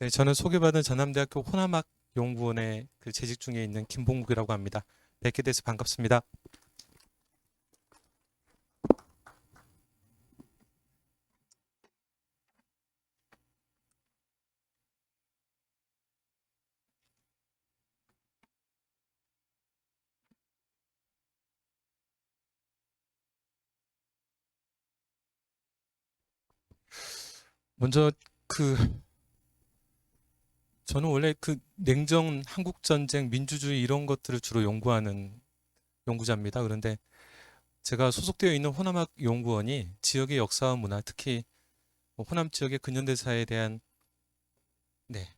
네, 저는 소개받은 전남대학교 호남학 연구원에 재직 중에 있는 김봉국이라고 합니다. 뵙게 돼서 반갑습니다. 먼저 그 저는 원래 냉전, 한국 전쟁, 민주주의 이런 것들을 주로 연구하는 연구자입니다. 그런데 제가 소속되어 있는 호남학 연구원이 지역의 역사와 문화, 특히 호남 지역의 근현대사에 대한 네,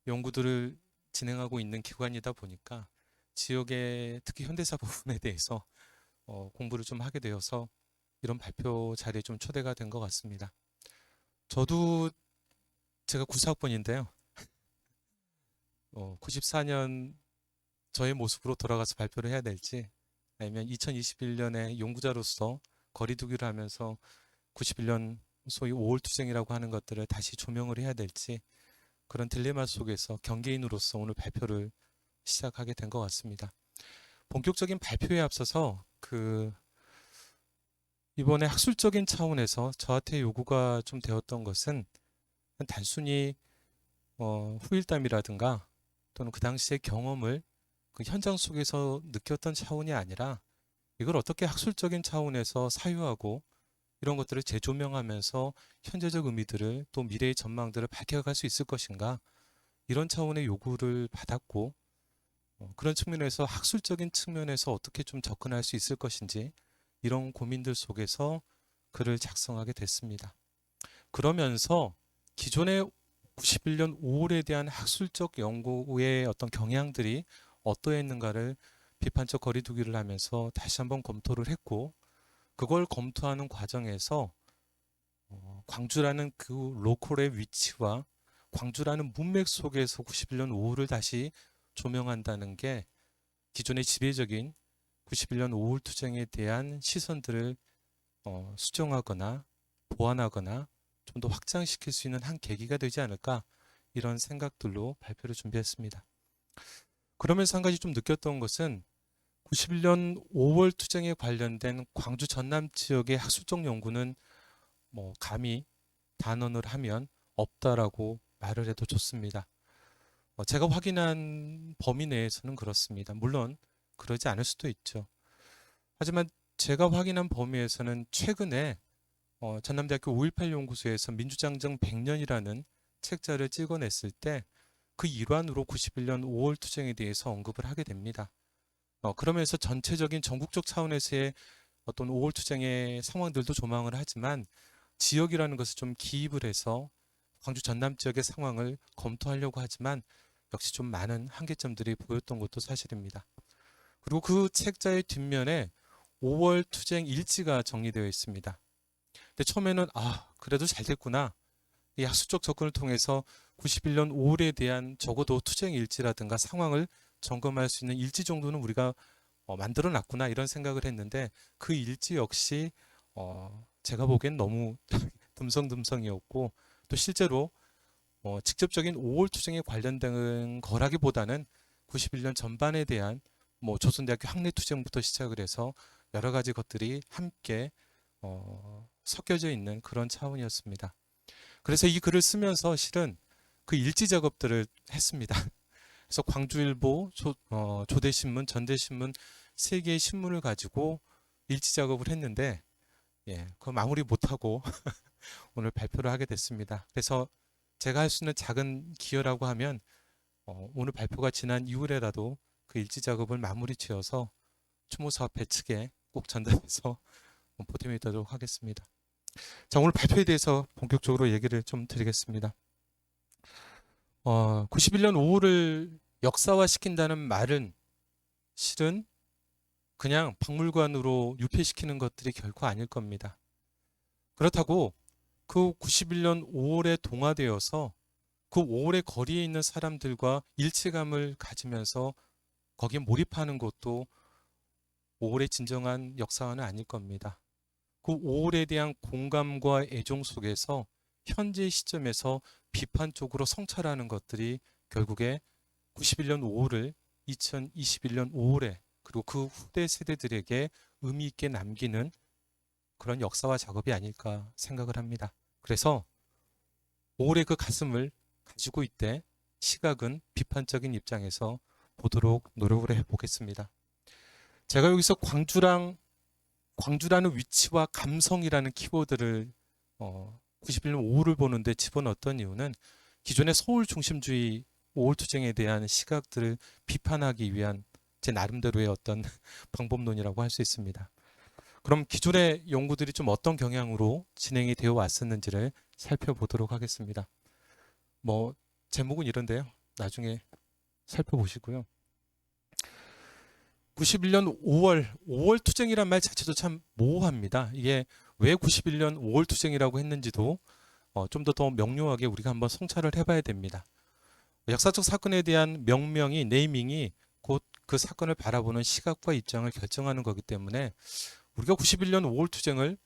연구들을 진행하고 있는 기관이다 보니까 지역의 특히 현대사 부분에 대해서 공부를 좀 하게 되어서 이런 발표 자리에 좀 초대가 된 것 같습니다. 저도 제가 94학번인데요. 94년 저의 모습으로 돌아가서 발표를 해야 될지 아니면 2021년에 연구자로서 거리두기를 하면서 91년 소위 5월 투쟁이라고 하는 것들을 다시 조명을 해야 될지 그런 딜레마 속에서 경계인으로서 오늘 발표를 시작하게 된 것 같습니다. 본격적인 발표에 앞서서 이번에 학술적인 차원에서 저한테 요구가 좀 되었던 것은 단순히 후일담이라든가 또는 그 당시의 경험을 그 현장 속에서 느꼈던 차원이 아니라 이걸 어떻게 학술적인 차원에서 사유하고 이런 것들을 재조명하면서 현재적 의미들을 또 미래의 전망들을 밝혀갈 수 있을 것인가 이런 차원의 요구를 받았고 그런 측면에서 학술적인 측면에서 어떻게 좀 접근할 수 있을 것인지 이런 고민들 속에서 글을 작성하게 됐습니다. 그러면서 기존의 91년 5월에 대한 학술적 연구의 어떤 경향들이 어떠했는가를 비판적 거리두기를 하면서 다시 한번 검토를 했고 그걸 검토하는 과정에서 광주라는 그 로컬의 위치와 광주라는 문맥 속에서 91년 5월을 다시 조명한다는 게 기존의 지배적인 91년 5월 투쟁에 대한 시선들을 수정하거나 보완하거나 좀 더 확장시킬 수 있는 한 계기가 되지 않을까 이런 생각들로 발표를 준비했습니다. 그러면서 한 가지 좀 느꼈던 것은 91년 5월 투쟁에 관련된 광주 전남 지역의 학술적 연구는 감히 단언을 하면 없다라고 말을 해도 좋습니다. 제가 확인한 범위 내에서는 그렇습니다. 물론 그러지 않을 수도 있죠. 하지만 제가 확인한 범위에서는 최근에 전남대학교 5.18 연구소에서 민주장정 100년이라는 책자를 찍어냈을 때 그 일환으로 91년 5월 투쟁에 대해서 언급을 하게 됩니다. 그러면서 전체적인 전국적 차원에서의 어떤 5월 투쟁의 상황들도 조망을 하지만 지역이라는 것을 좀 기입을 해서 광주 전남 지역의 상황을 검토하려고 하지만 역시 좀 많은 한계점들이 보였던 것도 사실입니다. 그리고 그 책자의 뒷면에 5월 투쟁 일지가 정리되어 있습니다. 근데 처음에는 그래도 잘 됐구나. 이 학술적 접근을 통해서 91년 5월에 대한 적어도 투쟁 일지라든가 상황을 점검할 수 있는 일지 정도는 우리가 만들어 놨구나 이런 생각을 했는데 그 일지 역시 제가 보기엔 너무 듬성듬성이었고 또 실제로 직접적인 5월 투쟁에 관련된 거라기보다는 91년 전반에 대한 조선대학교 학내 투쟁부터 시작을 해서 여러 가지 것들이 함께 섞여져 있는 그런 차원이었습니다. 그래서 이 글을 쓰면서 실은 그 일지 작업들을 했습니다. 그래서 광주일보, 조대신문, 전대신문 세 개의 신문을 가지고 일지 작업을 했는데 그거 마무리 못하고 오늘 발표를 하게 됐습니다. 그래서 제가 할 수 있는 작은 기여라고 하면 오늘 발표가 지난 이후에라도 그 일지 작업을 마무리 지어서 추모사업회 측에 꼭 전달해서 보탬이 되도록 하겠습니다. 자, 오늘 발표에 대해서 본격적으로 얘기를 좀 드리겠습니다. 91년 5월을 역사화시킨다는 말은 실은 그냥 박물관으로 유폐시키는 것들이 결코 아닐 겁니다. 그렇다고 그 91년 5월에 동화되어서 그 5월의 거리에 있는 사람들과 일체감을 가지면서 거기에 몰입하는 것도 5월의 진정한 역사화는 아닐 겁니다. 그 5월에 대한 공감과 애정 속에서 현재 시점에서 비판적으로 성찰하는 것들이 결국에 91년 5월을 2021년 5월에 그리고 그 후대 세대들에게 의미 있게 남기는 그런 역사와 작업이 아닐까 생각을 합니다. 그래서 5월의 그 가슴을 가지고 있되 시각은 비판적인 입장에서 보도록 노력을 해보겠습니다. 제가 여기서 광주라는 위치와 감성이라는 키워드를 91년 5월을 보는데 집어넣었던 이유는 기존의 서울 중심주의 5월 투쟁에 대한 시각들을 비판하기 위한 제 나름대로의 어떤 방법론이라고 할 수 있습니다. 그럼 기존의 연구들이 좀 어떤 경향으로 진행이 되어 왔었는지를 살펴보도록 하겠습니다. 뭐 제목은 이런데요. 나중에 살펴보시고요. 91년 5월 투쟁이란 말 자체도 참 모호합니다. 이게 왜 91년 5월 투쟁이라고 했는지도 좀 더 명료하게 우리가 한번 성찰을 해봐야 됩니다. 역사적 사건에 대한 명명이 네이밍이 곧 그 사건을 바라보는 시각과 입장을 결정하는 거기 때문에 우리가 91년 5월 투쟁을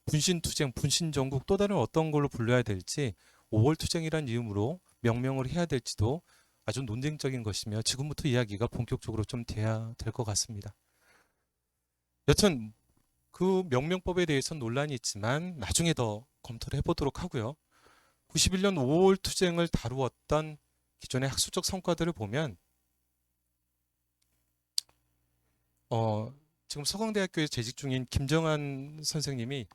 분신투쟁, 분신전국 또 다른 어떤 걸로 불러야 될지 5월 투쟁이란 이름으로 명명을 해야 될지도 아주 논쟁적인 것이며 지금부터 이야기가 본격적으로 좀 돼야 될 것 같습니다. 여튼 그 명명법에 대해서는 논란이 있지만 나중에 더 검토를 해보도록 하고요. 91년 5월 투쟁을 다루었던 기존의 학술적 성과들을 보면 지금 서강대학교에 재직 중인 김정한 선생님이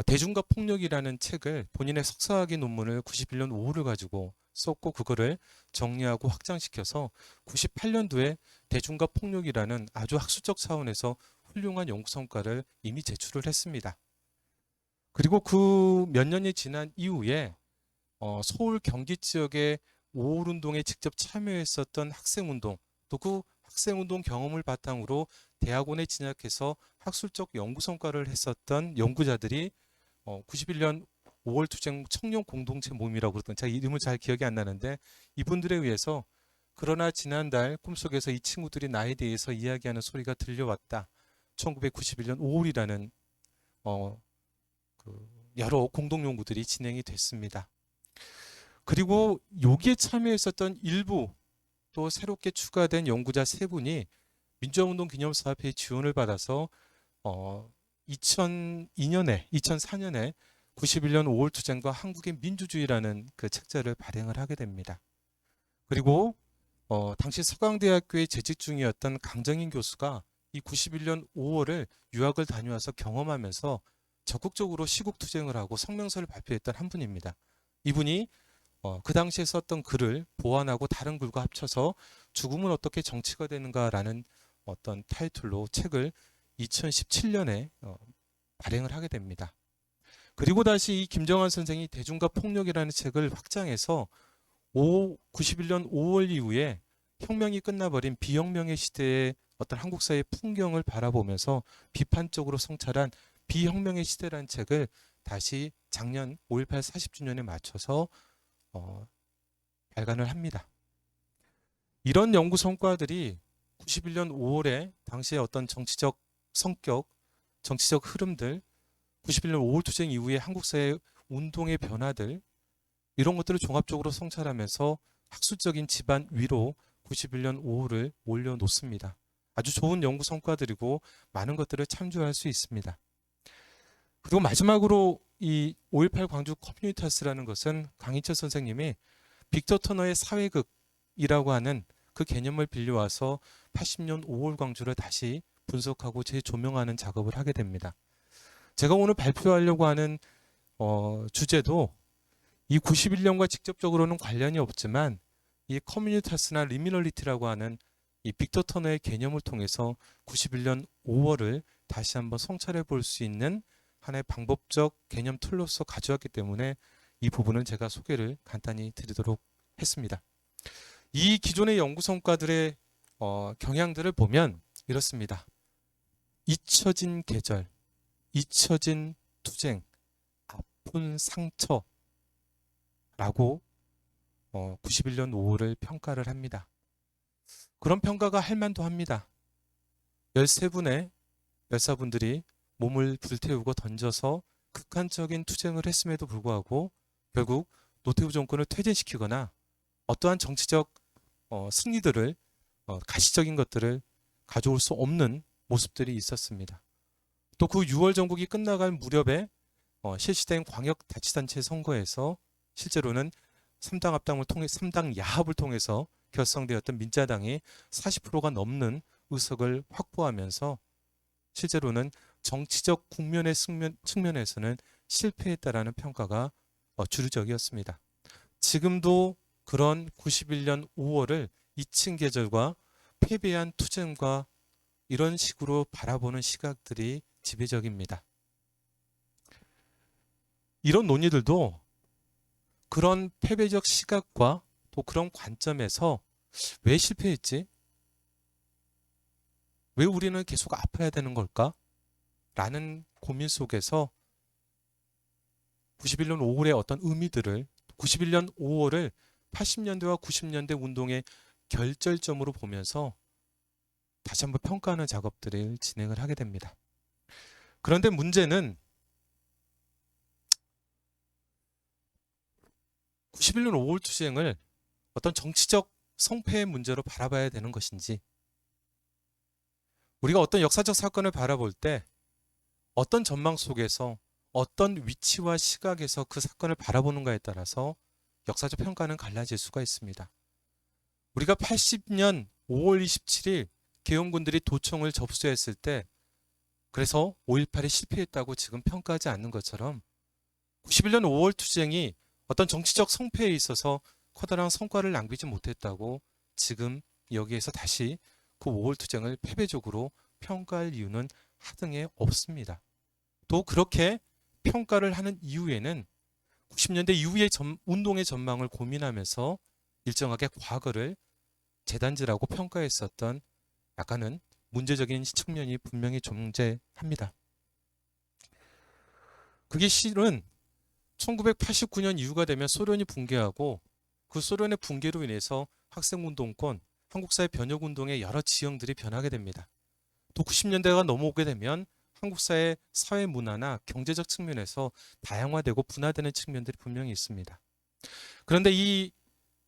대중과 폭력이라는 책을 본인의 석사학위 논문을 91년 5월을 가지고 썼고 그거를 정리하고 확장시켜서 98년도에 대중과 폭력이라는 아주 학술적 차원에서 훌륭한 연구 성과를 이미 제출을 했습니다. 그리고 그 몇 년이 지난 이후에 서울 경기 지역의 5월 운동에 직접 참여했었던 학생운동 또 그 학생운동 경험을 바탕으로 대학원에 진학해서 학술적 연구 성과를 했었던 연구자들이 91년 5월 투쟁 청년 공동체 모임이라고 그랬던 제가 이름을 잘 기억이 안 나는데 이분들에 의해서 그러나 지난달 꿈속에서 이 친구들이 나에 대해서 이야기하는 소리가 들려왔다. 1991년 5월이라는 여러 공동 연구들이 진행이 됐습니다. 그리고 여기에 참여했었던 일부 또 새롭게 추가된 연구자 3분이 민주화운동 기념사업회의 지원을 받아서 2004년에 91년 5월 투쟁과 한국의 민주주의라는 그 책자를 발행을 하게 됩니다. 그리고 당시 서강대학교에 재직 중이었던 강정인 교수가 이 91년 5월을 유학을 다녀와서 경험하면서 적극적으로 시국투쟁을 하고 성명서를 발표했던 한 분입니다. 이분이 그 당시에 썼던 글을 보완하고 다른 글과 합쳐서 죽음은 어떻게 정치가 되는가라는 어떤 타이틀로 책을 2017년에 발행을 하게 됩니다. 그리고 다시 이 김정한 선생이 대중과 폭력이라는 책을 확장해서 91년 5월 이후에 혁명이 끝나버린 비혁명의 시대의 어떤 한국 사회의 풍경을 바라보면서 비판적으로 성찰한 비혁명의 시대라는 책을 다시 작년 5.18 40주년에 맞춰서 발간을 합니다. 이런 연구 성과들이 91년 5월에 당시의 어떤 정치적 성격, 정치적 흐름들, 91년 5월 투쟁 이후에 한국 사회 운동의 변화들 이런 것들을 종합적으로 성찰하면서 학술적인 기반 위로 91년 5월을 올려놓습니다. 아주 좋은 연구 성과들이고 많은 것들을 참조할 수 있습니다. 그리고 마지막으로 이 5.18 광주 커뮤니타스라는 것은 강인철 선생님이 빅터 터너의 사회극이라고 하는 그 개념을 빌려와서 80년 5월 광주를 다시 분석하고 재조명하는 작업을 하게 됩니다. 제가 오늘 발표하려고 하는 주제도 이 91년과 직접적으로는 관련이 없지만 이 커뮤니타스나 리미널리티라고 하는 이 빅터 터너의 개념을 통해서 91년 5월을 다시 한번 성찰해 볼 수 있는 하나의 방법적 개념 툴로서 가져왔기 때문에 이 부분은 제가 소개를 간단히 드리도록 했습니다. 이 기존의 연구 성과들의 경향들을 보면 이렇습니다. 잊혀진 계절, 잊혀진 투쟁, 아픈 상처라고 91년 5월을 평가를 합니다. 그런 평가가 할 만도 합니다. 13분의 열사분들이 몸을 불태우고 던져서 극한적인 투쟁을 했음에도 불구하고 결국 노태우 정권을 퇴진시키거나 어떠한 정치적 승리들을 가시적인 것들을 가져올 수 없는 모습들이 있었습니다. 또 그 6월 정국이 끝나갈 무렵에 실시된 광역자치단체 선거에서 실제로는 3당 합당을 통해 3당 야합을 통해서 결성되었던 민자당이 40%가 넘는 의석을 확보하면서 실제로는 정치적 국면의 측면에서는 실패했다라는 평가가 주류적이었습니다. 지금도 그런 91년 5월을 잊힌 계절과 패배한 투쟁과 이런 식으로 바라보는 시각들이 지배적입니다. 이런 논의들도 그런 패배적 시각과 또 그런 관점에서 왜 실패했지? 왜 우리는 계속 아파야 되는 걸까? 라는 고민 속에서 91년 5월의 어떤 의미들을 91년 5월을 80년대와 90년대 운동의 결절점으로 보면서 다시 한번 평가하는 작업들을 진행을 하게 됩니다. 그런데 문제는 91년 5월 투쟁을 어떤 정치적 성패의 문제로 바라봐야 되는 것인지, 우리가 어떤 역사적 사건을 바라볼 때 어떤 전망 속에서 어떤 위치와 시각에서 그 사건을 바라보는가에 따라서 역사적 평가는 갈라질 수가 있습니다. 우리가 80년 5월 27일 계엄군들이 도청을 접수했을 때 그래서 5.18이 실패했다고 지금 평가하지 않는 것처럼 91년 5월 투쟁이 어떤 정치적 성패에 있어서 커다란 성과를 남기지 못했다고 지금 여기에서 다시 그 5월 투쟁을 패배적으로 평가할 이유는 하등에 없습니다. 또 그렇게 평가를 하는 이후에는 90년대 이후의 운동의 전망을 고민하면서 일정하게 과거를 재단지라고 평가했었던 약간은 문제적인 측면이 분명히 존재합니다. 그게 실은 1989년 이후가 되면 소련이 붕괴하고 그 소련의 붕괴로 인해서 학생운동권, 한국사회 변혁운동의 여러 지형들이 변하게 됩니다. 또 90년대가 넘어오게 되면 한국사회 사회 문화나 경제적 측면에서 다양화되고 분화되는 측면들이 분명히 있습니다. 그런데 이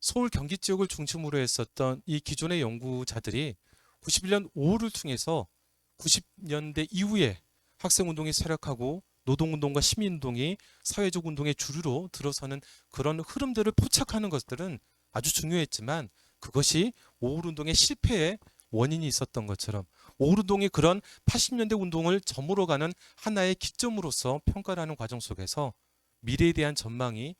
서울 경기 지역을 중심으로 했었던 이 기존의 연구자들이 91년 5월을 통해서 90년대 이후에 학생운동이 쇠락하고 노동운동과 시민운동이 사회적 운동의 주류로 들어서는 그런 흐름들을 포착하는 것들은 아주 중요했지만 그것이 5월운동의 실패의 원인이 있었던 것처럼 5월운동이 그런 80년대 운동을 저물어가는 하나의 기점으로서 평가를 하는 과정 속에서 미래에 대한 전망이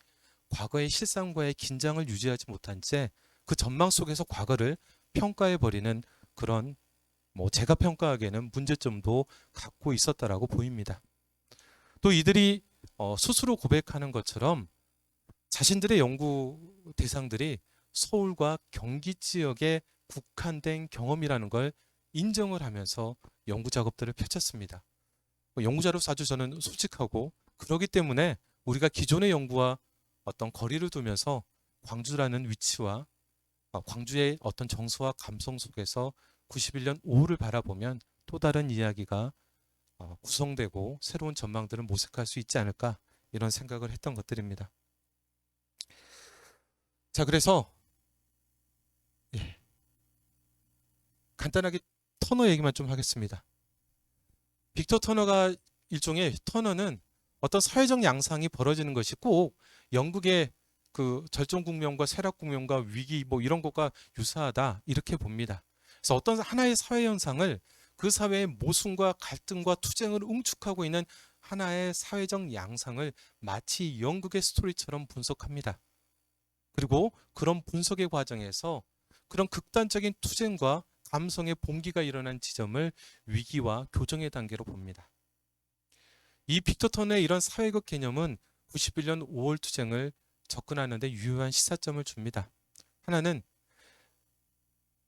과거의 실상과의 긴장을 유지하지 못한 채 그 전망 속에서 과거를 평가해버리는 그런 제가 평가하기에는 문제점도 갖고 있었다라고 보입니다. 또 이들이 스스로 고백하는 것처럼 자신들의 연구 대상들이 서울과 경기 지역에 국한된 경험이라는 걸 인정을 하면서 연구 작업들을 펼쳤습니다. 연구자로서 아주 저는 솔직하고 그렇기 때문에 우리가 기존의 연구와 어떤 거리를 두면서 광주라는 위치와 광주의 어떤 정서와 감성 속에서 91년 5월을 바라보면 또 다른 이야기가 구성되고 새로운 전망들을 모색할 수 있지 않을까 이런 생각을 했던 것들입니다. 자, 그래서 간단하게 터너 얘기만 좀 하겠습니다. 빅터 터너가 일종의 터너는 어떤 사회적 양상이 벌어지는 것이 꼭 영국의 그 절정 국면과 쇠락 국면과 위기 이런 것과 유사하다 이렇게 봅니다. 그래서 어떤 하나의 사회 현상을 그 사회의 모순과 갈등과 투쟁을 응축하고 있는 하나의 사회적 양상을 마치 영국의 스토리처럼 분석합니다. 그리고 그런 분석의 과정에서 그런 극단적인 투쟁과 감성의 봉기가 일어난 지점을 위기와 교정의 단계로 봅니다. 이 빅터 터너의 이런 사회적 개념은 91년 5월 투쟁을 접근하는 데 유효한 시사점을 줍니다. 하나는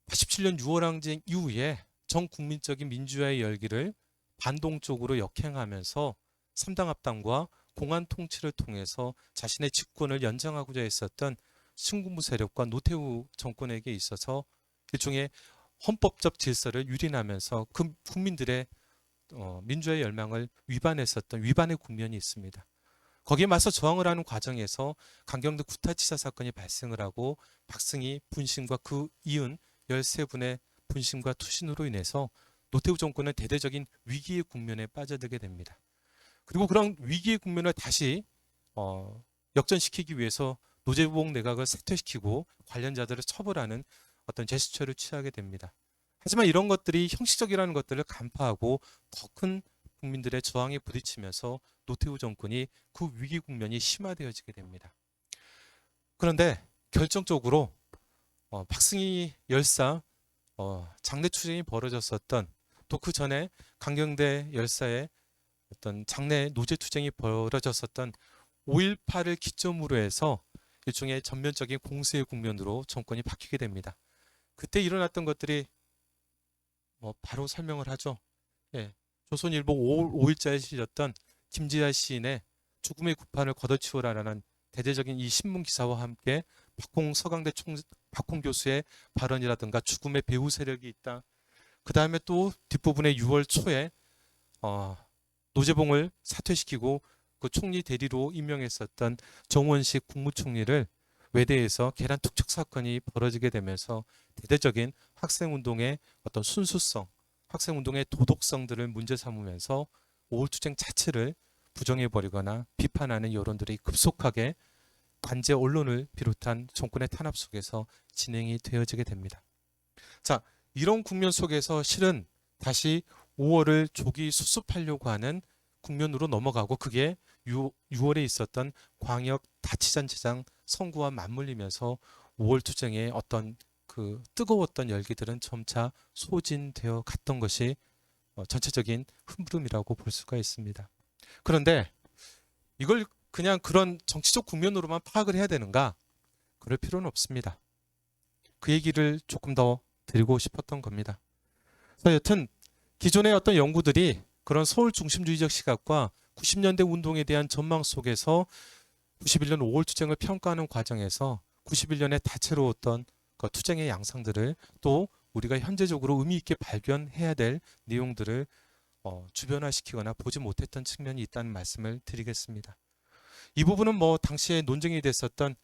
87년 6월 항쟁 이후에 전 국민적인 민주화의 열기를 반동적으로 역행하면서 3당 합당과 공안 통치를 통해서 자신의 집권을 연장하고자 했었던 신군부 세력과 노태우 정권에게 있어서 일종의 헌법적 질서를 유린하면서 그 국민들의 민주화의 열망을 위반했었던 위반의 국면이 있습니다. 거기에 맞서 저항을 하는 과정에서 강경도 구타치사 사건이 발생을 하고 박승희 분신과 그 이은 13분의 분신과 투신으로 인해서 노태우 정권은 대대적인 위기의 국면에 빠져들게 됩니다. 그리고 그런 위기의 국면을 다시 역전시키기 위해서 노재봉 내각을 사퇴시키고 관련자들을 처벌하는 어떤 제스처를 취하게 됩니다. 하지만 이런 것들이 형식적이라는 것들을 간파하고 더 큰 국민들의 저항에 부딪히면서 노태우 정권이 그 위기 국면이 심화되어지게 됩니다. 그런데 결정적으로 박승희 열사 장례 추진이 벌어졌었던 또 그 전에 강경대 열사의 어떤 장례 노제 투쟁이 벌어졌었던 5.18을 기점으로 해서 일종의 전면적인 공세의 국면으로 정권이 바뀌게 됩니다. 그때 일어났던 것들이 바로 설명을 하죠. 예, 조선일보 5일자에 실렸던 김지아 시인의 죽음의 구판을 걷어치우라라는 대대적인 이 신문 기사와 함께 박홍 교수의 발언이라든가 죽음의 배후 세력이 있다. 그 다음에 또 뒷부분에 6월 초에 노재봉을 사퇴시키고 그 총리 대리로 임명했었던 정원식 국무총리를 외대에서 계란 투척 사건이 벌어지게 되면서 대대적인 학생운동의 어떤 순수성, 학생운동의 도덕성들을 문제 삼으면서 5월 투쟁 자체를 부정해버리거나 비판하는 여론들이 급속하게 관제 언론을 비롯한 정권의 탄압 속에서 진행이 되어지게 됩니다. 자, 이런 국면 속에서 실은 다시 5월을 조기 수습하려고 하는 국면으로 넘어가고 그게 6월에 있었던 광역 다치잔치장 선구와 맞물리면서 5월 투쟁의 어떤 그 뜨거웠던 열기들은 점차 소진되어 갔던 것이 전체적인 흐름이라고 볼 수가 있습니다. 그런데 이걸 그냥 그런 정치적 국면으로만 파악을 해야 되는가? 그럴 필요는 없습니다. 그 얘기를 조금 더 드리고 싶었던 겁니다. 그래서 여튼 기존의 어떤 연구들이 그런 서울 중심주의적 시각과 90년대 운동에 대한 전망 속에서 91년 5월 투쟁을 평가하는 과정에서 91년에 다채로웠던 그 투쟁의 양상들을 또 우리가 현재적으로 의미 있게 발견해야 될 내용들을 주변화시키거나 보지 못했던 측면이 있다는 말씀을 드리겠습니다. 이 부분은 당시에 논쟁이 됐었던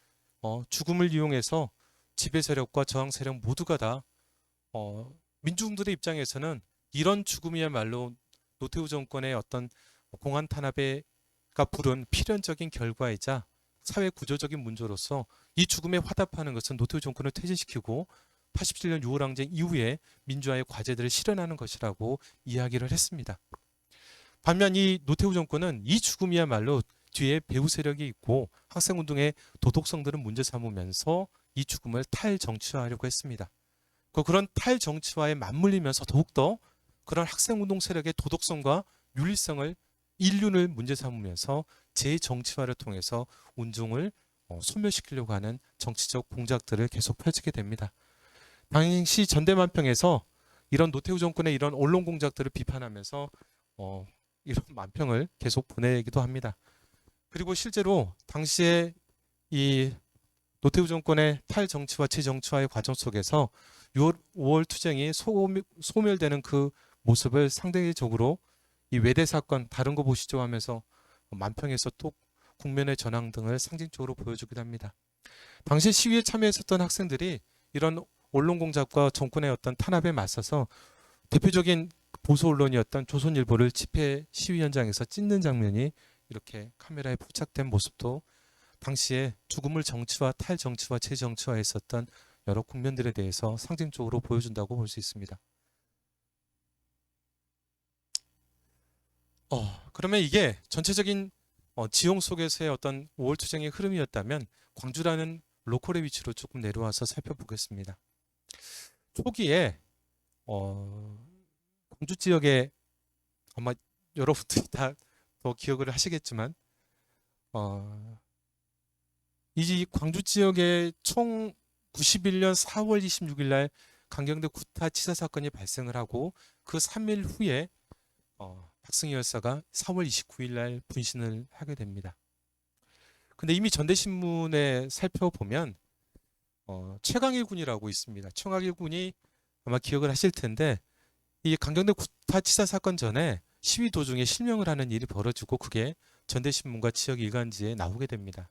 죽음을 이용해서 지배 세력과 저항 세력 모두가 다 민중들의 입장에서는 이런 죽음이야말로 노태우 정권의 어떤 공안 탄압에가 부른 필연적인 결과이자 사회 구조적인 문제로서 이 죽음에 화답하는 것은 노태우 정권을 퇴진시키고 87년 6월 항쟁 이후에 민주화의 과제들을 실현하는 것이라고 이야기를 했습니다. 반면 이 노태우 정권은 이 죽음이야말로 뒤에 배후 세력이 있고 학생운동의 도덕성들은 문제 삼으면서 이 죽음을 탈정치화하려고 했습니다. 그런 탈정치화에 맞물리면서 더욱더 그런 학생운동 세력의 도덕성과 윤리성을 인륜을 문제 삼으면서 재정치화를 통해서 운동을 소멸시키려고 하는 정치적 공작들을 계속 펼치게 됩니다. 당시 전대만평에서 이런 노태우 정권의 이런 언론 공작들을 비판하면서 이런 만평을 계속 보내기도 합니다. 그리고 실제로 당시에 이 노태우 정권의 탈정치화, 재정치화의 과정 속에서 5월 투쟁이 소멸되는 그 모습을 상대적으로 이 외대 사건 다른 거 보시죠 하면서 만평에서 또 국면의 전황 등을 상징적으로 보여주기도 합니다. 당시 시위에 참여했었던 학생들이 이런 언론 공작과 정권의 어떤 탄압에 맞서서 대표적인 보수 언론이었던 조선일보를 집회 시위 현장에서 찢는 장면이 이렇게 카메라에 포착된 모습도 당시에 죽음을 정치화, 탈정치화, 재정치화했었던 여러 국면들에 대해서 상징적으로 보여준다고 볼 수 있습니다. 그러면 이게 전체적인 지형 속에서의 어떤 5월 투쟁의 흐름이었다면 광주라는 로컬의 위치로 조금 내려와서 살펴보겠습니다. 초기에 광주 지역에 아마 여러분들이 다 더 기억을 하시겠지만 이 광주 지역에 총 91년 4월 26일 날 강경대 구타 치사 사건이 발생을 하고 그 3일 후에 박승희 열사가 4월 29일 날 분신을 하게 됩니다. 근데 이미 전대신문에 살펴보면 최강일 군이라고 있습니다. 최강일 군이 아마 기억을 하실 텐데 이 강경대 구타 치사 사건 전에 시위 도중에 실명을 하는 일이 벌어지고 그게 전대신문과 지역 일간지에 나오게 됩니다.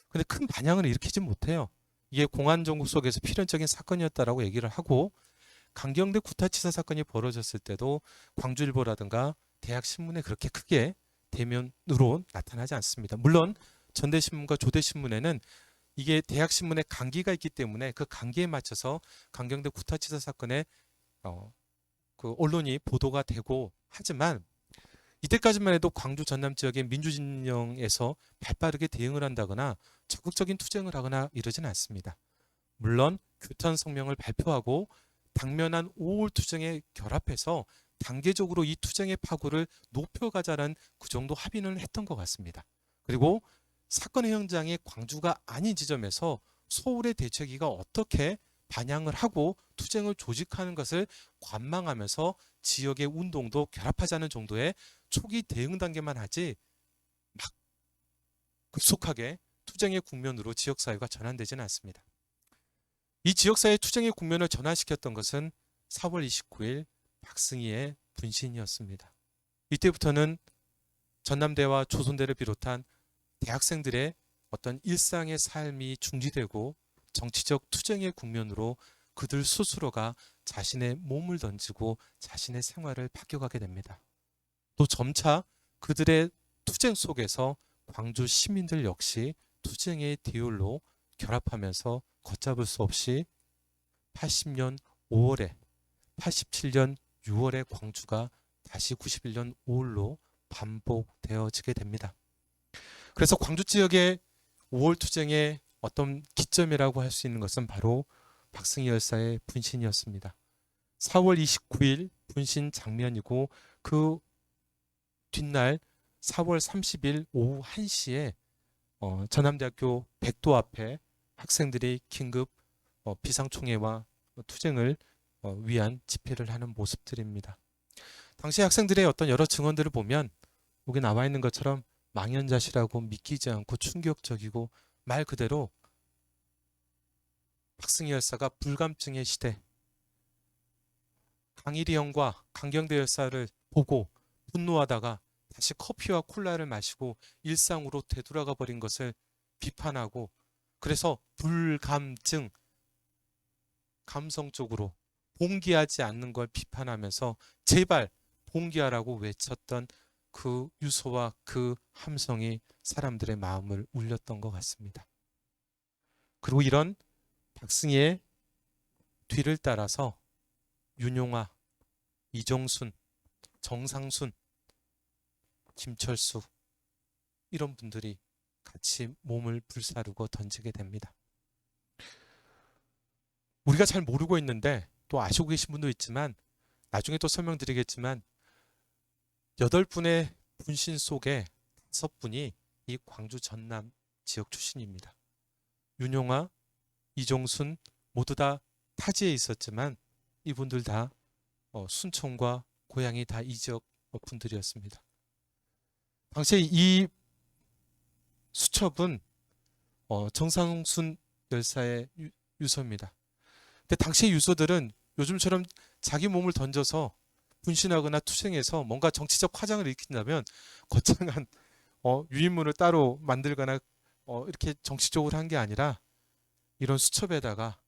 근데 큰 반향을 일으키지 못해요. 이게 공안정국 속에서 필연적인 사건이었다라고 얘기를 하고, 강경대 구타치사 사건이 벌어졌을 때도 광주일보라든가 대학신문에 그렇게 크게 대면으로 나타나지 않습니다. 물론 전대신문과 조대신문에는 이게 대학신문에 강기가 있기 때문에 그 강기에 맞춰서 강경대 구타치사 사건에 그 언론이 보도가 되고 하지만, 이때까지만 해도 광주 전남 지역의 민주진영에서 발빠르게 대응을 한다거나 적극적인 투쟁을 하거나 이러지는 않습니다. 물론 규탄 성명을 발표하고 당면한 5월 투쟁에 결합해서 단계적으로 이 투쟁의 파고를 높여가자는 그 정도 합의는 했던 것 같습니다. 그리고 사건의 현장이 광주가 아닌 지점에서 서울의 대책위가 어떻게 반향을 하고 투쟁을 조직하는 것을 관망하면서 지역의 운동도 결합하자는 정도의 초기 대응 단계만 하지, 막 급속하게 투쟁의 국면으로 지역사회가 전환되지는 않습니다. 이 지역사회 투쟁의 국면을 전환시켰던 것은 4월 29일 박승희의 분신이었습니다. 이때부터는 전남대와 조선대를 비롯한 대학생들의 어떤 일상의 삶이 중지되고 정치적 투쟁의 국면으로 그들 스스로가 자신의 몸을 던지고 자신의 생활을 바뀌어가게 됩니다. 또 점차 그들의 투쟁 속에서 광주 시민들 역시 투쟁의 디올로 결합하면서 걷잡을 수 없이 80년 5월에 87년 6월에 광주가 다시 91년 5월로 반복되어지게 됩니다. 그래서 광주 지역의 5월 투쟁의 어떤 기점이라고 할 수 있는 것은 바로 박승희 열사의 분신이었습니다. 4월 29일 분신 장면이고, 그 뒷날 4월 30일 오후 1시에 전남대학교 백도 앞에 학생들이 긴급 비상총회와 투쟁을 위한 집회를 하는 모습들입니다. 당시 학생들의 어떤 여러 증언들을 보면 여기 나와 있는 것처럼 망연자실하고 믿기지 않고 충격적이고, 말 그대로 박승희 열사가 불감증의 시대, 강일이 형과 강경대 열사를 보고 분노하다가 다시 커피와 콜라를 마시고 일상으로 되돌아가 버린 것을 비판하고, 그래서 불감증, 감성적으로 봉기하지 않는 걸 비판하면서 제발 봉기하라고 외쳤던 그 유서와 그 함성이 사람들의 마음을 울렸던 것 같습니다. 그리고 이런 박승희의 뒤를 따라서 윤용화, 이종순, 정상순, 김철수, 이런 분들이 같이 몸을 불사르고 던지게 됩니다. 우리가 잘 모르고 있는데 또 아시고 계신 분도 있지만, 나중에 또 설명드리겠지만, 8분의 분신 속에 5분이 이 광주 전남 지역 출신입니다. 윤용화, 이종순 모두 다 타지에 있었지만 이분들 다 순천과 고향이 다 이 지역 분들이었습니다. 당시에 이 수첩은 정상순 열사의 유서입니다. 근데 당시의 유서들은 요즘처럼 자기 몸을 던져서 분신하거나 투쟁해서 뭔가 정치적 화장을 일으킨다면 거창한 유인물을 따로 만들거나 이렇게 정치적으로 한 게 아니라, 이런 수첩에다가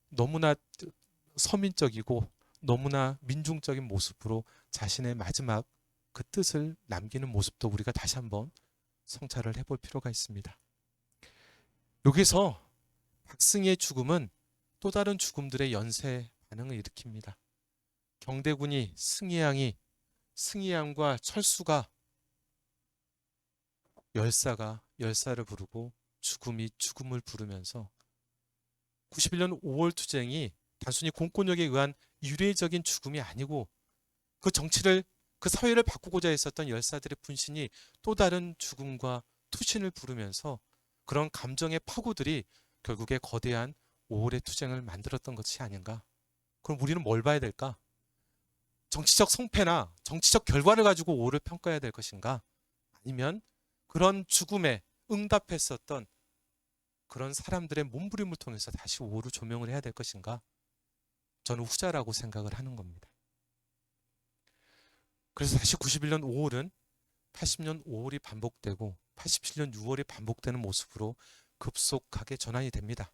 너무나 서민적이고 너무나 민중적인 모습으로 자신의 마지막 그 뜻을 남기는 모습도 우리가 다시 한번 성찰을 해볼 필요가 있습니다. 여기서 박승희의 죽음은 또 다른 죽음들의 연쇄 반응을 일으킵니다. 경대군이 승희양과 철수가 열사를 부르고 죽음이 죽음을 부르면서 91년 5월 투쟁이 단순히 공권력에 의한 유례적인 죽음이 아니고, 그 정치를, 그 사회를 바꾸고자 했었던 열사들의 분신이 또 다른 죽음과 투신을 부르면서 그런 감정의 파고들이 결국에 거대한 5월의 투쟁을 만들었던 것이 아닌가. 그럼 우리는 뭘 봐야 될까? 정치적 성패나 정치적 결과를 가지고 5월을 평가해야 될 것인가? 아니면 그런 죽음에 응답했었던 그런 사람들의 몸부림을 통해서 다시 5월을 조명을 해야 될 것인가? 저는 후자라고 생각을 하는 겁니다. 그래서 다시 91년 5월은 80년 5월이 반복되고 87년 6월이 반복되는 모습으로 급속하게 전환이 됩니다.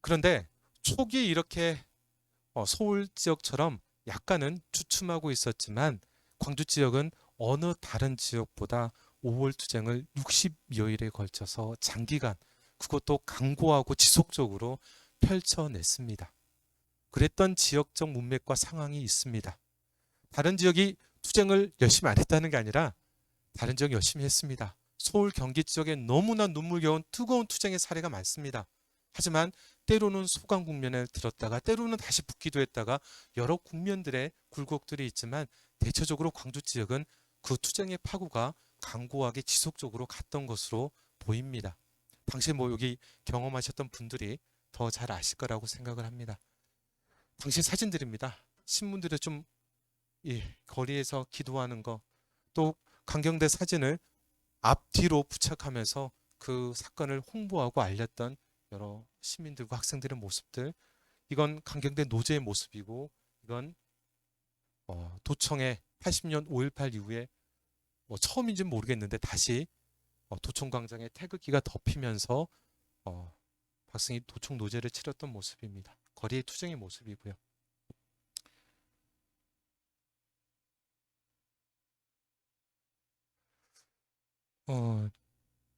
그런데 초기 이렇게 서울 지역처럼 약간은 주춤하고 있었지만 광주 지역은 어느 다른 지역보다 5월 투쟁을 60여일에 걸쳐서 장기간, 그것도 강고하고 지속적으로 펼쳐냈습니다. 그랬던 지역적 문맥과 상황이 있습니다. 다른 지역이 투쟁을 열심히 안 했다는 게 아니라 다른 지역 열심히 했습니다. 서울, 경기 지역에 너무나 눈물겨운 뜨거운 투쟁의 사례가 많습니다. 하지만 때로는 소강 국면에 들었다가 때로는 다시 붙기도 했다가 여러 국면들의 굴곡들이 있지만 대체적으로 광주 지역은 그 투쟁의 파고가 강고하게 지속적으로 갔던 것으로 보입니다. 당시 여기 경험하셨던 분들이 더 잘 아실 거라고 생각을 합니다. 당시 사진들입니다. 신문들에 좀 거리에서 기도하는 거, 또 강경대 사진을 앞뒤로 부착하면서 그 사건을 홍보하고 알렸던 여러 시민들과 학생들의 모습들, 이건 강경대 노제의 모습이고, 이건 도청의 80년 5.18 이후에 처음인지는 모르겠는데 다시 도청광장에 태극기가 덮이면서 박승희 도청 노제를 치렀던 모습입니다. 거리의 투쟁의 모습이고요.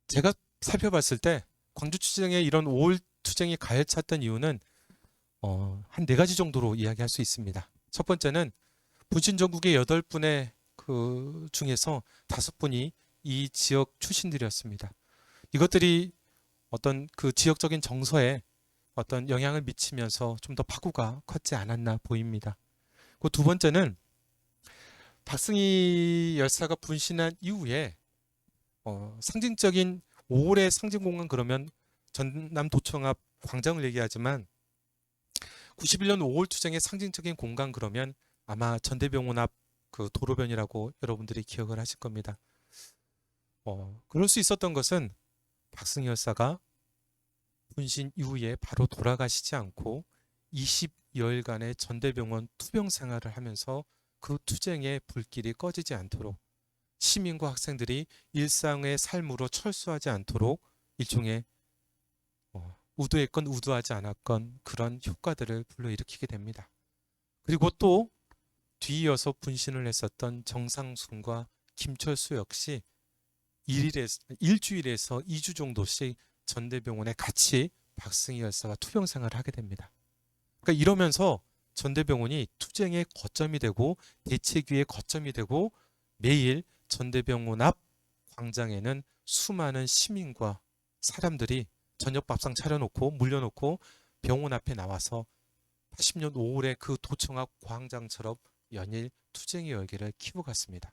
제가 살펴봤을 때 광주 투쟁의 이런 5월 투쟁이 가열찼던 이유는 한 4가지 정도로 이야기할 수 있습니다. 첫 번째는 분신 전국의 8분의 그 중에서 5분이 이 지역 출신들이었습니다. 이것들이 어떤 그 지역적인 정서에 어떤 영향을 미치면서 좀 더 파고가 컸지 않았나 보입니다. 그 두 번째는 박승희 열사가 분신한 이후에 상징적인 5월의 상징공간, 그러면 전남도청 앞 광장을 얘기하지만 91년 5월 투쟁의 상징적인 공간, 그러면 아마 전대병원 앞 그 도로변이라고 여러분들이 기억을 하실 겁니다. 그럴 수 있었던 것은 박승희 열사가 분신 이후에 바로 돌아가시지 않고 20여일간의 전대병원 투병 생활을 하면서 그 투쟁의 불길이 꺼지지 않도록, 시민과 학생들이 일상의 삶으로 철수하지 않도록 일종의 우도했건 우도하지 않았건 그런 효과들을 불러일으키게 됩니다. 그리고 또 뒤이어서 분신을 했었던 정상순과 김철수 역시 일주일에서 2주 정도씩 전대병원에 같이 박승희 열사가 투병 생활을 하게 됩니다. 그러니까 이러면서 전대병원이 투쟁의 거점이 되고 대책위의 거점이 되고 매일 전대병원 앞 광장에는 수많은 시민과 사람들이 저녁 밥상 차려놓고 물려놓고 병원 앞에 나와서 80년 5월에 그 도청 앞 광장처럼 연일 투쟁의 열기를 키워갔습니다.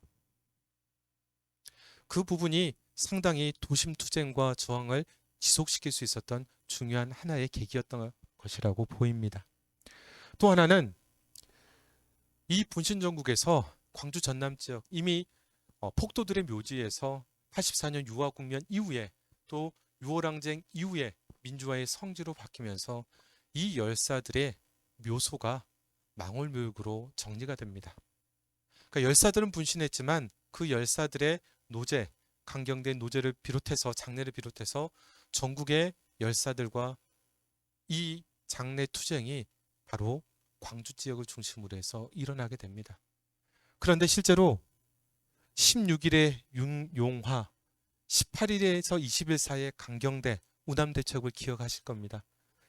그 부분이 상당히 도심 투쟁과 저항을 지속시킬 수 있었던 중요한 하나의 계기였던 것이라고 보입니다. 또 하나는 이 분신 전국에서 광주 전남 지역, 이미 폭도들의 묘지에서 84년 유화 국면 이후에 또 6월 항쟁 이후에 민주화의 성지로 바뀌면서 이 열사들의 묘소가 망월묘역으로 정리가 됩니다. 그러니까 열사들은 분신했지만 그 열사들의 노제, 강경대 노제를 비롯해서 장례를 비롯해서 전국의 열사들과 이 장례 투쟁이 바로 광주 지역을 중심으로 해서 일어나게 됩니다. 그런데 실제로 16일의 윤용화, 18일에서 20일 사이의 강경대 우남대첩을 기억하실 겁니다.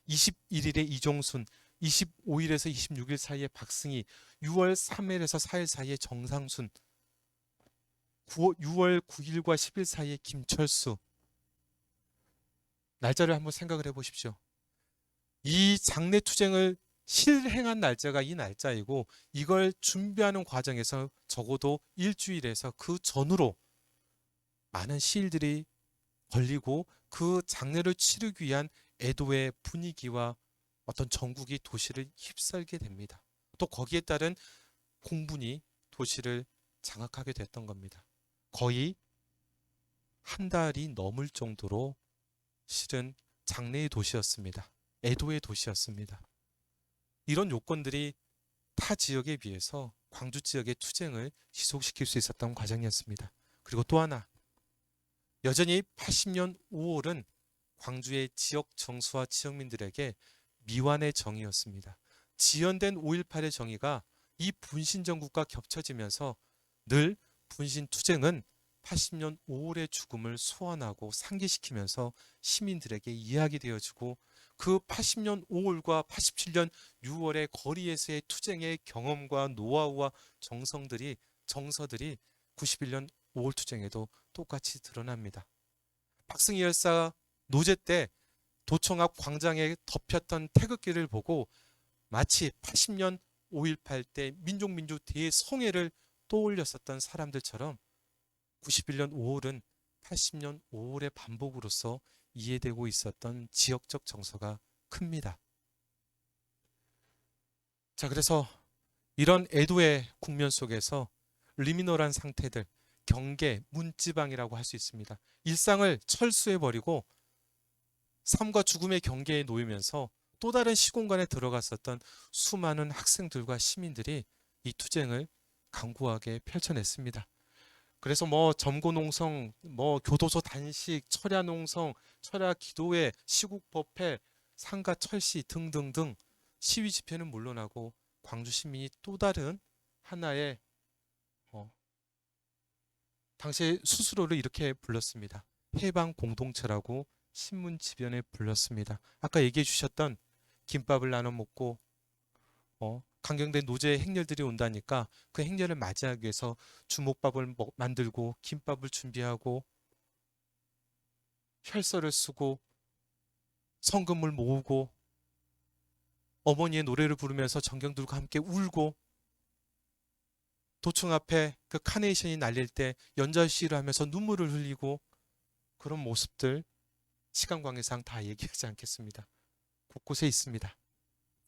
21일에 이종순, 25일에서 26일 사이에 박승희, 6월 3일에서 4일 사이에 정상순, 6월 9일과 10일 사이에 김철수. 날짜를 한번 생각을 해보십시오. 이 장례 투쟁을 실행한 날짜가 이 날짜이고, 이걸 준비하는 과정에서 적어도 일주일에서 그 전후로 많은 시일들이 걸리고 그 장례를 치르기 위한 애도의 분위기와 어떤 전국이 도시를 휩쓸게 됩니다. 또 거기에 따른 공분이 도시를 장악하게 됐던 겁니다. 거의 한 달이 넘을 정도로 실은 장례의 도시였습니다. 애도의 도시였습니다. 이런 요건들이 타 지역에 비해서 광주 지역의 투쟁을 지속시킬 수 있었던 과정이었습니다. 그리고 또 하나, 여전히 80년 5월은 광주의 지역 정수와 지역민들에게 미완의 정의였습니다. 지연된 5.18의 정의가 이 분신정국과 겹쳐지면서 늘 분신투쟁은 80년 5월의 죽음을 소환하고 상기시키면서 시민들에게 이야기되어지고, 그 80년 5월과 87년 6월의 거리에서의 투쟁의 경험과 노하우와 정서들이 91년 5월 투쟁에도 똑같이 드러납니다. 박승희 열사 노제 때 도청 앞 광장에 덮였던 태극기를 보고 마치 80년 5.18 때 민족민주 대성회를 떠올렸었던 사람들처럼 91년 5월은 80년 5월의 반복으로서 이해되고 있었던 지역적 정서가 큽니다. 자, 그래서 이런 애도의 국면 속에서 리미널한 상태들, 경계, 문지방이라고 할 수 있습니다. 일상을 철수해버리고 삶과 죽음의 경계에 놓이면서 또 다른 시공간에 들어갔었던 수많은 학생들과 시민들이 이 투쟁을 강구하게 펼쳐냈습니다. 그래서 점고농성, 교도소 단식, 철야농성, 철야기도회, 시국법회, 상가철시 등등등 시위 집회는 물론하고 광주 시민이 또 다른 하나의 당시 스스로를 이렇게 불렀습니다. 해방 공동체라고 신문 지변에 불렀습니다. 아까 얘기해 주셨던 김밥을 나눠 먹고 강경된 노제 행렬들이 온다니까 그 행렬을 맞이하기 위해서 주먹밥을 만들고 김밥을 준비하고 혈서를 쓰고 성금을 모으고 어머니의 노래를 부르면서 정경들과 함께 울고, 도청 앞에 그 카네이션이 날릴 때 연절시를 하면서 눈물을 흘리고, 그런 모습들 시간관계상 다 얘기하지 않겠습니다. 곳곳에 있습니다.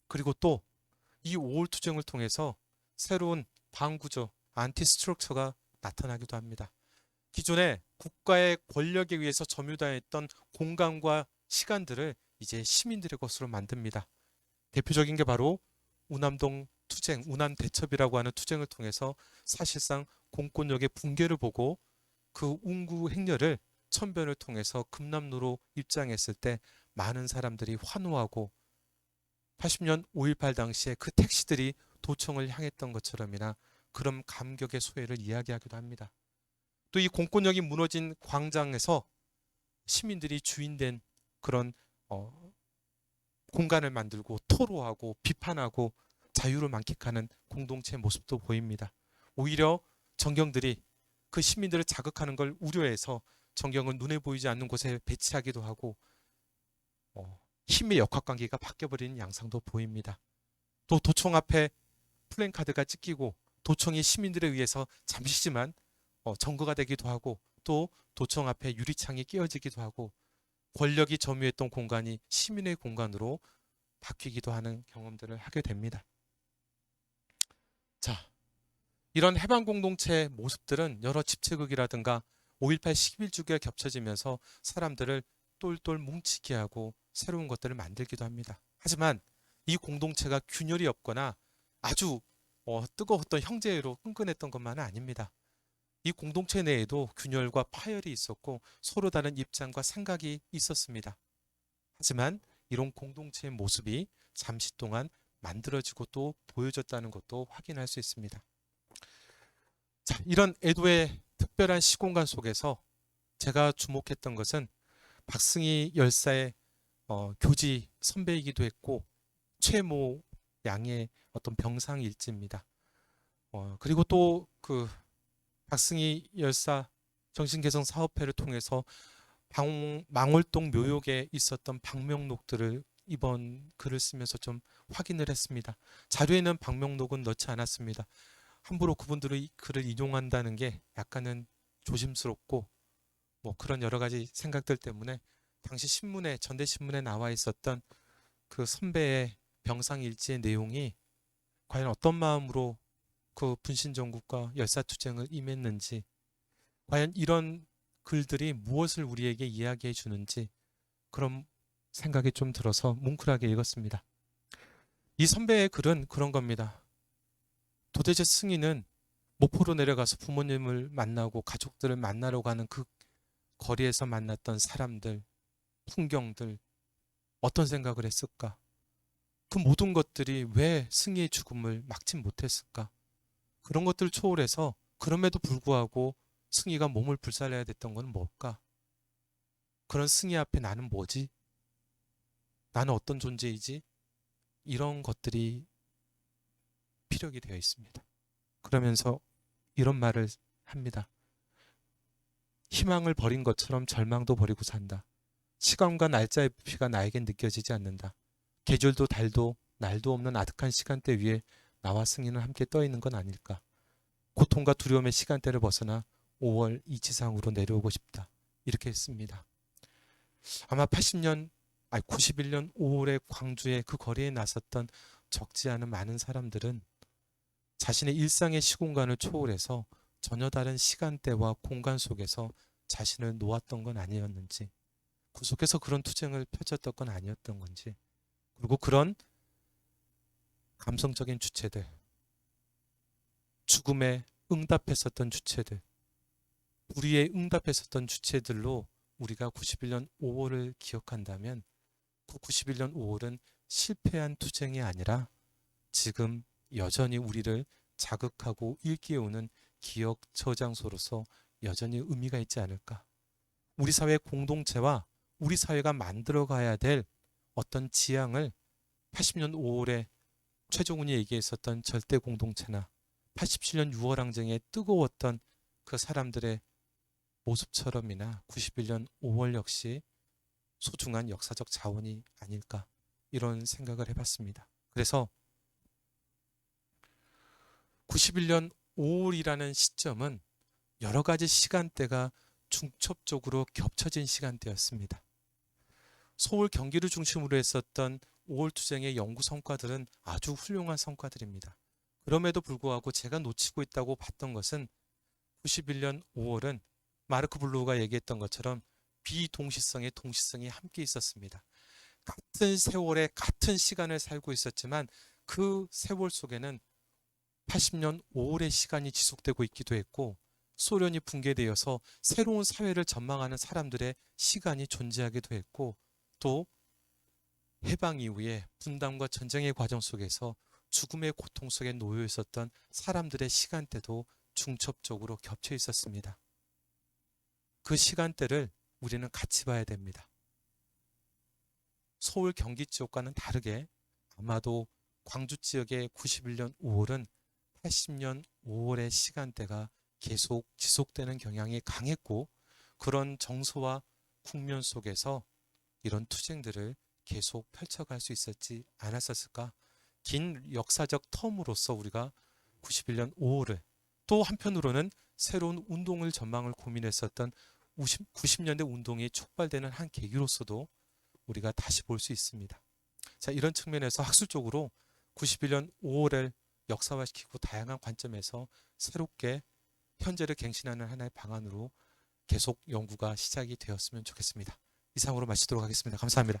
그리고 또 이 5월 투쟁을 통해서 새로운 반구조, 안티스트럭처가 나타나기도 합니다. 기존에 국가의 권력에 의해서 점유당했던 공간과 시간들을 이제 시민들의 것으로 만듭니다. 대표적인 게 바로 우남동 투쟁, 우남대첩이라고 하는 투쟁을 통해서 사실상 공권력의 붕괴를 보고 그 운구 행렬을 천변을 통해서 금남로로 입장했을 때 많은 사람들이 환호하고 80년 5.18 당시에 그 택시들이 도청을 향했던 것처럼이나 그런 감격의 소회를 이야기하기도 합니다. 또 이 공권력이 무너진 광장에서 시민들이 주인된 그런 공간을 만들고 토로하고 비판하고 자유를 만끽하는 공동체의 모습도 보입니다. 오히려 정경들이 그 시민들을 자극하는 걸 우려해서 정경을 눈에 보이지 않는 곳에 배치하기도 하고 힘의 역학관계가 바뀌어버리는 양상도 보입니다. 또 도청 앞에 플랜카드가 찍히고 도청이 시민들에 의해서 잠시지만 점거가 되기도 하고, 또 도청 앞에 유리창이 끼어지기도 하고 권력이 점유했던 공간이 시민의 공간으로 바뀌기도 하는 경험들을 하게 됩니다. 자, 이런 해방 공동체의 모습들은 여러 집체극이라든가 5.18 11주기가 겹쳐지면서 사람들을 똘똘 뭉치게 하고 새로운 것들을 만들기도 합니다. 하지만 이 공동체가 균열이 없거나 아주 뜨거웠던 형제로 끈끈했던 것만은 아닙니다. 이 공동체 내에도 균열과 파열이 있었고 서로 다른 입장과 생각이 있었습니다. 하지만 이런 공동체의 모습이 잠시 동안 만들어지고 또 보여졌다는 것도 확인할 수 있습니다. 자, 이런 애도의 특별한 시공간 속에서 제가 주목했던 것은 박승희 열사의 교지 선배이기도 했고 최모 양의 어떤 병상일지입니다. 그리고 또 그 박승희 열사 정신개선 사업회를 통해서 망월동 묘역에 있었던 방명록들을 이번 글을 쓰면서 좀 확인을 했습니다. 자료에는 방명록은 넣지 않았습니다. 함부로 그분들의 글을 인용한다는 게 약간은 조심스럽고 그런 여러 가지 생각들 때문에 당시 신문에, 전대신문에 나와 있었던 그 선배의 병상일지의 내용이 과연 어떤 마음으로 그 분신정국과 열사투쟁을 임했는지, 과연 이런 글들이 무엇을 우리에게 이야기해 주는지 그런 생각이 좀 들어서 뭉클하게 읽었습니다. 이 선배의 글은 그런 겁니다. 도대체 승희는 목포로 내려가서 부모님을 만나고 가족들을 만나러 가는 그 거리에서 만났던 사람들, 풍경들, 어떤 생각을 했을까? 그 모든 것들이 왜 승희의 죽음을 막지 못했을까? 그런 것들을 초월해서 그럼에도 불구하고 승희가 몸을 불살라야 됐던 건 뭘까? 그런 승희 앞에 나는 뭐지? 나는 어떤 존재이지? 이런 것들이 피력이 되어 있습니다. 그러면서 이런 말을 합니다. 희망을 버린 것처럼 절망도 버리고 산다. 시간과 날짜의 부피가 나에겐 느껴지지 않는다. 계절도 달도 날도 없는 아득한 시간대 위에 나와 승희는 함께 떠 있는 건 아닐까. 고통과 두려움의 시간대를 벗어나 5월 이 지상으로 내려오고 싶다. 이렇게 했습니다. 아마 91년 5월에 광주의 그 거리에 나섰던 적지 않은 많은 사람들은 자신의 일상의 시공간을 초월해서 전혀 다른 시간대와 공간 속에서 자신을 놓았던 건 아니었는지, 그 속에서 그런 투쟁을 펼쳤던 건 아니었던 건지, 그리고 그런 감성적인 주체들, 죽음에 응답했었던 주체들, 우리의 응답했었던 주체들로 우리가 91년 5월을 기억한다면 그 91년 5월은 실패한 투쟁이 아니라 지금 여전히 우리를 자극하고 일깨우는 기억 저장소로서 여전히 의미가 있지 않을까. 우리 사회 공동체와 우리 사회가 만들어가야 될 어떤 지향을 80년 5월에 최종훈이 얘기했었던 절대 공동체나 87년 6월 항쟁에 뜨거웠던 그 사람들의 모습처럼이나 91년 5월 역시 소중한 역사적 자원이 아닐까, 이런 생각을 해봤습니다. 그래서 91년 5월이라는 시점은 여러 가지 시간대가 중첩적으로 겹쳐진 시간대였습니다. 서울 경기를 중심으로 했었던 5월 투쟁의 연구 성과들은 아주 훌륭한 성과들입니다. 그럼에도 불구하고 제가 놓치고 있다고 봤던 것은 91년 5월은 마르크 블루가 얘기했던 것처럼 비동시성의 동시성이 함께 있었습니다. 같은 세월에 같은 시간을 살고 있었지만 그 세월 속에는 80년 5월의 시간이 지속되고 있기도 했고, 소련이 붕괴되어서 새로운 사회를 전망하는 사람들의 시간이 존재하기도 했고, 또 해방 이후에 분단과 전쟁의 과정 속에서 죽음의 고통 속에 놓여 있었던 사람들의 시간대도 중첩적으로 겹쳐 있었습니다. 그 시간대를 우리는 같이 봐야 됩니다. 서울 경기 지역과는 다르게 아마도 광주 지역의 91년 5월은 80년 5월의 시간대가 계속 지속되는 경향이 강했고, 그런 정서와 국면 속에서 이런 투쟁들을 계속 펼쳐갈 수 있었지 않았었을까. 긴 역사적 텀으로서 우리가 91년 5월을, 또 한편으로는 새로운 운동을 전망을 고민했었던 90년대 운동이 촉발되는 한 계기로서도 우리가 다시 볼 수 있습니다. 자, 이런 측면에서 학술적으로 91년 5월을 역사화시키고 다양한 관점에서 새롭게 현재를 갱신하는 하나의 방안으로 계속 연구가 시작이 되었으면 좋겠습니다. 이상으로 마치도록 하겠습니다. 감사합니다.